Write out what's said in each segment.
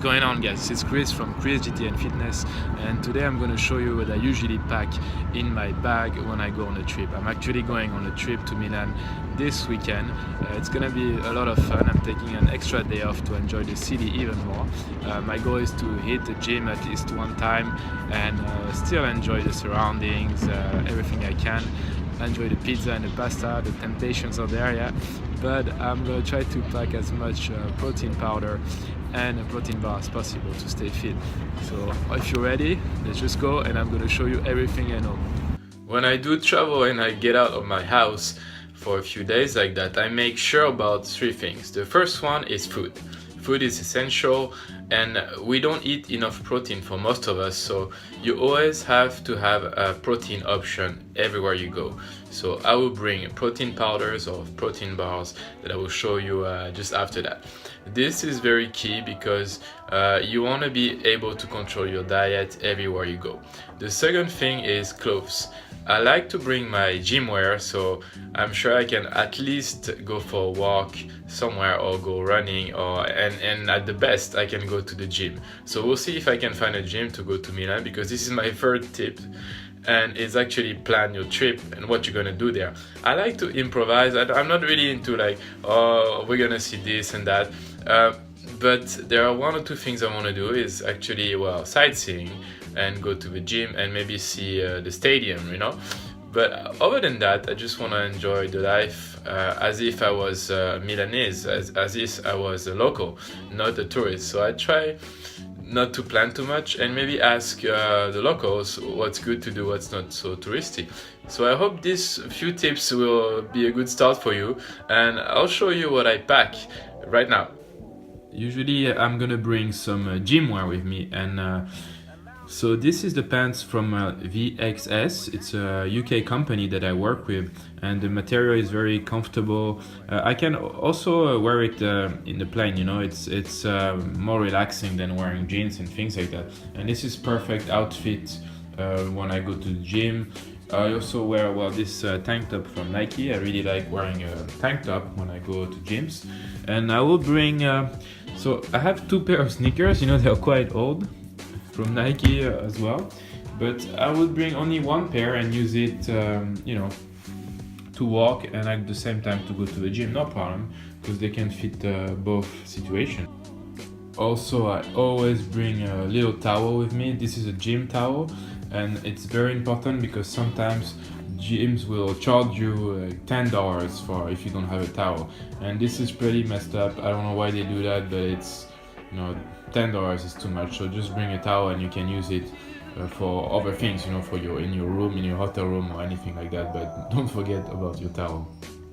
going on, guys? It's Chris from Chris GTN Fitness, and today I'm going to show you what I usually pack in my bag when I go on a trip. I'm actually going on a trip to Milan this weekend. It's going to be a lot of fun. I'm taking an extra day off to enjoy the city even more. My goal is to hit the gym at least one time and still enjoy the surroundings, everything I can. Enjoy the pizza and the pasta, the temptations are there, yeah. But I'm gonna try to pack as much protein powder and a protein bar as possible to stay fit. So if you're ready, let's just go and I'm gonna show you everything I know. When I do travel and I get out of my house for a few days like that, I make sure about three things. The first one is food. Food is essential, and we don't eat enough protein for most of us, so you always have to have a protein option everywhere you go. So I will bring protein powders or protein bars that I will show you just after that. This is very key because you want to be able to control your diet everywhere you go. The second thing is clothes. I like to bring my gym wear, so I'm sure I can at least go for a walk somewhere or go running, and at the best I can go to the gym. So we'll see if I can find a gym to go to Milan, because this is my third tip, and it's actually plan your trip and what you're gonna do there. I like to improvise. I'm not really into like, oh, we're gonna see this and that. But there are one or two things I want to do is actually, well, sightseeing and go to the gym and maybe see the stadium, you know. But other than that, I just want to enjoy the life as if I was Milanese, as if I was a local, not a tourist. So I try not to plan too much and maybe ask the locals what's good to do, what's not so touristy. So I hope these few tips will be a good start for you, and I'll show you what I pack right now. Usually I'm gonna bring some gym wear with me, and so this is the pants from VXS. It's a UK company that I work with, and the material is very comfortable. I can also wear it in the plane, you know. It's more relaxing than wearing jeans and things like that. And this is perfect outfit when I go to the gym. I also wear, well, this tank top from Nike. I really like wearing a tank top when I go to gyms. And I will bring, so I have two pair of sneakers, you know, they're quite old, from Nike as well. But I would bring only one pair and use it, you know, to walk and at the same time to go to the gym, no problem, because they can fit both situations. Also, I always bring a little towel with me. This is a gym towel, and it's very important because sometimes gyms will charge you $10 for if you don't have a towel, and this is pretty messed up. I don't know why they do that, but it's, you know, $10 is too much. So just bring a towel and you can use it for other things, you know, for in your room, in your hotel room or anything like that, but don't forget about your towel.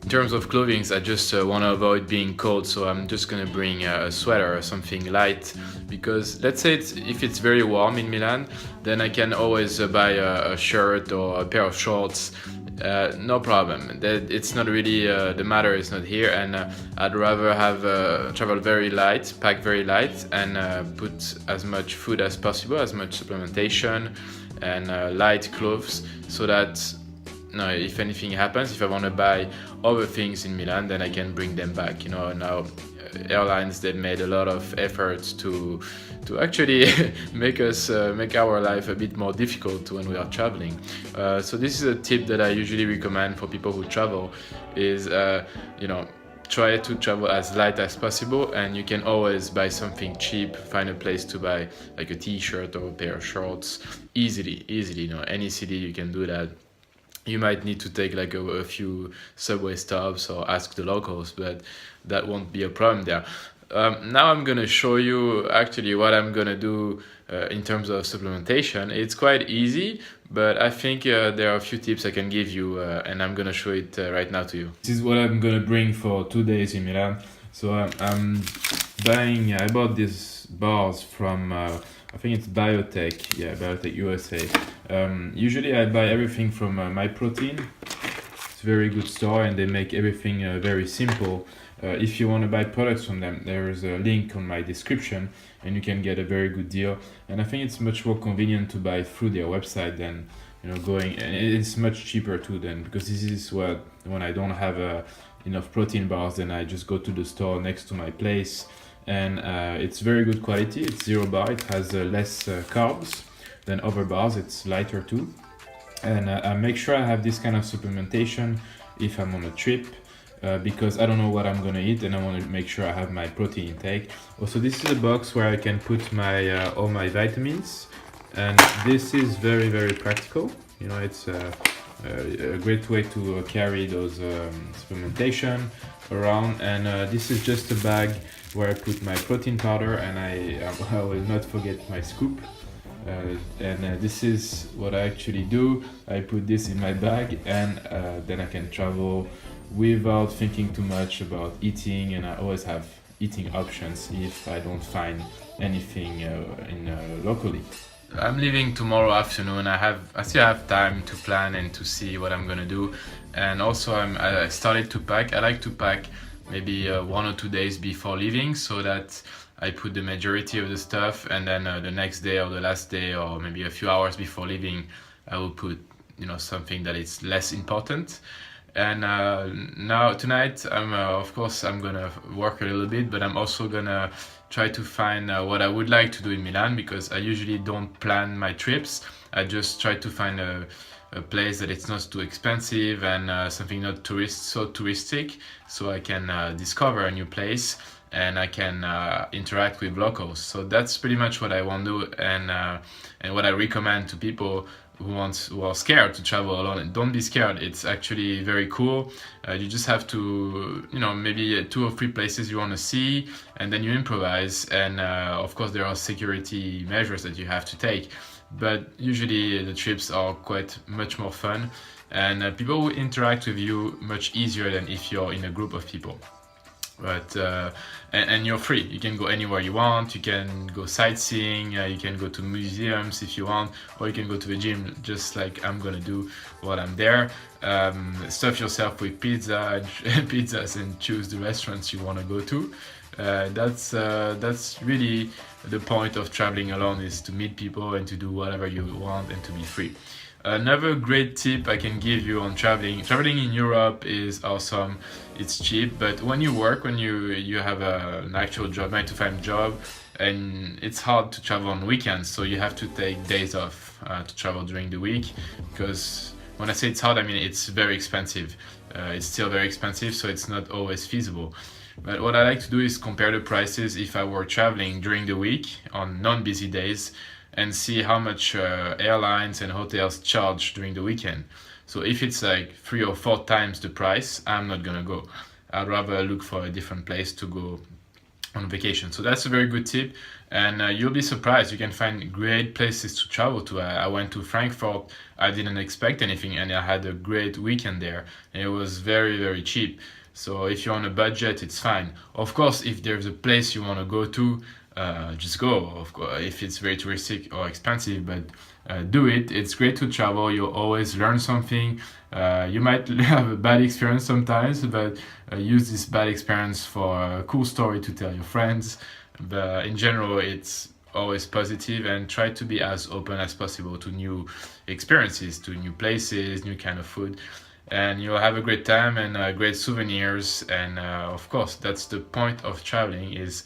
In terms of clothing, I just want to avoid being cold, so I'm just gonna bring a sweater or something light, because let's say if it's very warm in Milan, then I can always buy a shirt or a pair of shorts. No problem. It's not really the matter is not here, and I'd rather have travel very light, pack very light, and put as much food as possible, as much supplementation and light clothes, so that if anything happens, if I want to buy other things in Milan, then I can bring them back. You know, now airlines, they made a lot of efforts to actually make our life a bit more difficult when we are traveling. So this is a tip that I usually recommend for people who travel, is you know, try to travel as light as possible, and you can always buy something cheap, find a place to buy like a t-shirt or a pair of shorts easily, you know, any city you can do that. You might need to take like a few subway stops or ask the locals, but that won't be a problem there. Now I'm gonna show you actually what I'm gonna do in terms of supplementation. It's quite easy, but I think there are a few tips I can give you, and I'm gonna show it right now to you. This is what I'm gonna bring for 2 days in Milan. So I bought these bars from I think it's Biotech, yeah, Biotech USA. Usually I buy everything from My Protein. It's a very good store, and they make everything very simple. If you want to buy products from them, there is a link on my description, and you can get a very good deal. And I think it's much more convenient to buy through their website than, you know, going, and it's much cheaper too, then, because this is when I don't have enough protein bars, then I just go to the store next to my place and it's very good quality. It's 0 bar. It has less carbs than other bars. It's lighter too, and I make sure I have this kind of supplementation if I'm on a trip. Because I don't know what I'm gonna eat, and I want to make sure I have my protein intake. Also, this is a box where I can put my all my vitamins, and this is very, very practical. You know, it's a great way to carry those supplementation around. And this is just a bag where I put my protein powder, and I will not forget my scoop. This is what I actually do. I put this in my bag, and then I can travel without thinking too much about eating, and I always have eating options if I don't find anything locally. I'm leaving tomorrow afternoon. I still have time to plan and to see what I'm gonna do, and also I started to pack. I like to pack maybe 1 or 2 days before leaving, so that I put the majority of the stuff, and then the next day or the last day or maybe a few hours before leaving, I will put something that is less important. And now tonight of course I'm gonna work a little bit, but I'm also gonna try to find what I would like to do in Milan, because I usually don't plan my trips. I just try to find a place that it's not too expensive and something not so touristic, so I can discover a new place and I can interact with locals. So that's pretty much what I want to do, and what I recommend to people who are scared to travel alone. And don't be scared. It's actually very cool. You just have to, maybe 2 or 3 places you want to see, and then you improvise. And of course, there are security measures that you have to take. But usually the trips are much more fun, and people will interact with you much easier than if you're in a group of people. But and you're free. You can go anywhere you want. You can go sightseeing. You can go to museums if you want, or you can go to the gym, just like I'm gonna do while I'm there. Stuff yourself with pizzas, and choose the restaurants you want to go to. That's really the point of traveling alone, is to meet people and to do whatever you want and to be free. Another great tip I can give you on traveling in Europe is awesome. It's cheap, but when you work, when you have an actual job, 9 to 5 job, and it's hard to travel on weekends, so you have to take days off to travel during the week. Because when I say it's hard, I mean it's very expensive. It's still very expensive, so it's not always feasible. But what I like to do is compare the prices if I were traveling during the week on non-busy days, and see how much airlines and hotels charge during the weekend. So if it's like 3 or 4 times the price, I'm not gonna go. I'd rather look for a different place to go on vacation. So that's a very good tip, and you'll be surprised. You can find great places to travel to. I went to Frankfurt. I didn't expect anything, and I had a great weekend there, and it was very, very cheap. So if you're on a budget, it's fine. Of course, if there's a place you want to go to, just go. Of course, if it's very touristic or expensive, but do it. It's great to travel. You'll always learn something. You might have a bad experience sometimes, but use this bad experience for a cool story to tell your friends. But in general, it's always positive, and try to be as open as possible to new experiences, to new places, new kind of food. And you'll have a great time and great souvenirs. And of course, that's the point of traveling, is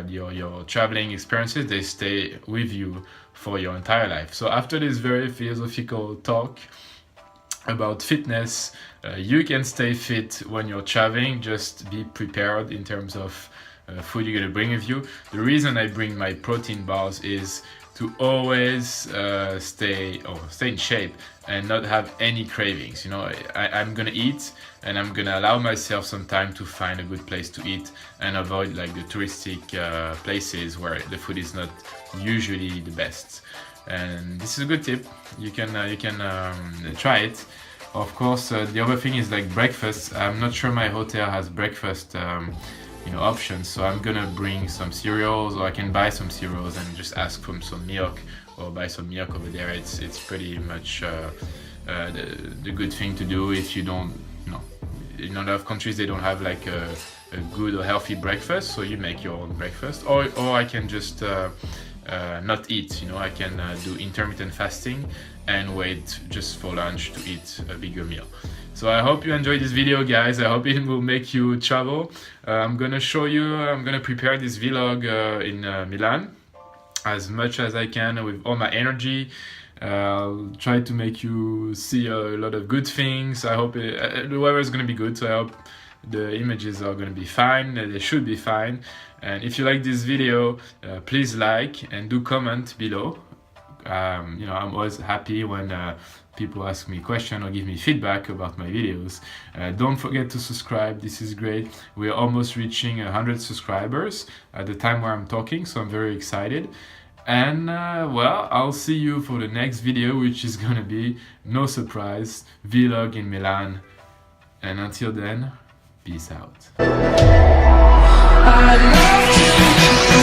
your traveling experiences, they stay with you for your entire life. So after this very philosophical talk about fitness, you can stay fit when you're traveling. Just be prepared in terms of food you're gonna bring with you. The reason I bring my protein bars is to always stay in shape and not have any cravings. I'm gonna eat, and I'm gonna allow myself some time to find a good place to eat and avoid like the touristic places where the food is not usually the best. And this is a good tip. You can try it. Of course, the other thing is like breakfast. I'm not sure my hotel has breakfast options, so I'm gonna bring some cereals, or I can buy some cereals and just ask for some milk, or buy some milk over there. It's pretty much the good thing to do if you don't. In a lot of countries they don't have like a good or healthy breakfast, so you make your own breakfast, or I can just not eat. I can do intermittent fasting and wait just for lunch to eat a bigger meal. So I hope you enjoyed this video, guys. I hope it will make you travel. I'm gonna prepare this vlog in Milan as much as I can with all my energy. I'll try to make you see a lot of good things. I hope the weather is gonna be good, so I hope the images are gonna be fine. They should be fine. And if you like this video, please like and do comment below. I'm always happy when people ask me questions or give me feedback about my videos. Don't forget to subscribe. This is great. We're almost reaching 100 subscribers at the time where I'm talking, so I'm very excited. And well, I'll see you for the next video, which is gonna be, no surprise, vlog in Milan. And until then, peace out.